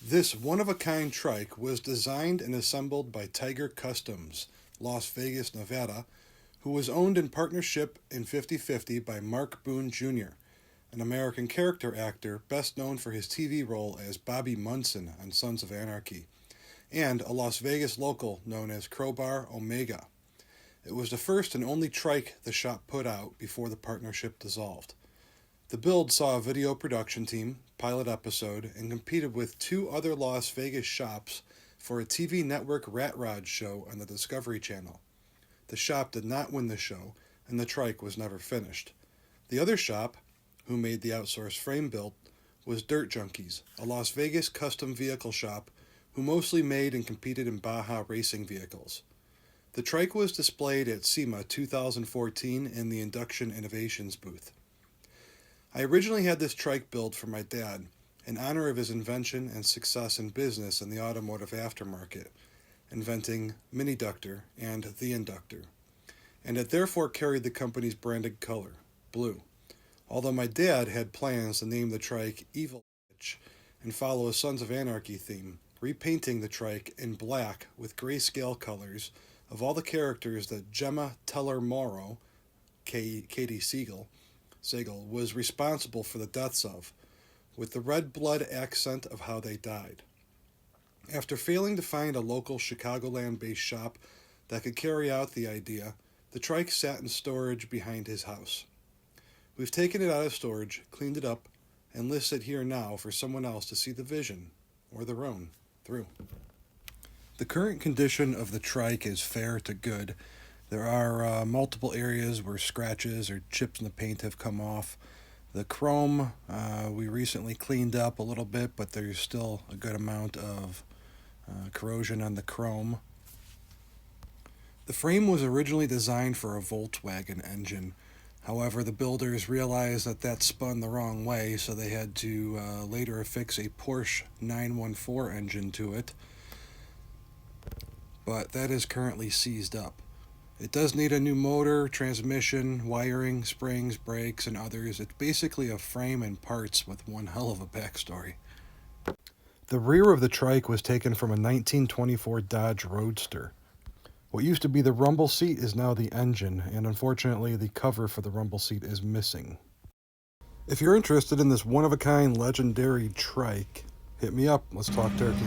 This one-of-a-kind trike was designed and assembled by Tyger Customs, Las Vegas, Nevada, who was owned in partnership in 50-50 by Mark Boone Jr., an American character actor best known for his TV role as Bobby Munson on Sons of Anarchy, and a Las Vegas local known as Crobar Omega. It was the first and only trike the shop put out before the partnership dissolved. The build saw a video production team, pilot episode, and competed with two other Las Vegas shops for a TV network rat rod show on the Discovery Channel. The shop did not win the show, and the trike was never finished. The other shop, who made the outsourced frame build, was Dirt Junkies, a Las Vegas custom vehicle shop who mostly made and competed in Baja Racing vehicles. The trike was displayed at SEMA 2014 in the Induction Innovations booth. I originally had this trike built for my dad in honor of his invention and success in business in the automotive aftermarket, inventing Mini-Ductor and the Inductor, and it therefore carried the company's branded color, blue, although my dad had plans to name the trike Evil Bitch and follow a Sons of Anarchy theme, repainting the trike in black with grayscale colors of all the characters that Gemma Teller-Morrow, Katie Siegel, was responsible for the deaths of, with the red blood accent of how they died. After failing to find a local Chicagoland-based shop that could carry out the idea, the trike sat in storage behind his house. We've taken it out of storage, cleaned it up, and list it here now for someone else to see the vision, or their own, through. The current condition of the trike is fair to good. There are multiple areas where scratches or chips in the paint have come off. The chrome, we recently cleaned up a little bit, but there's still a good amount of corrosion on the chrome. The frame was originally designed for a Volkswagen engine. However, the builders realized that spun the wrong way, so they had to later affix a Porsche 914 engine to it. But that is currently seized up. It does need a new motor, transmission, wiring, springs, brakes, and others. It's basically a frame and parts with one hell of a backstory. The rear of the trike was taken from a 1924 Dodge Roadster. What used to be the rumble seat is now the engine, and unfortunately the cover for the rumble seat is missing. If you're interested in this one-of-a-kind legendary trike, hit me up. Let's talk turkey.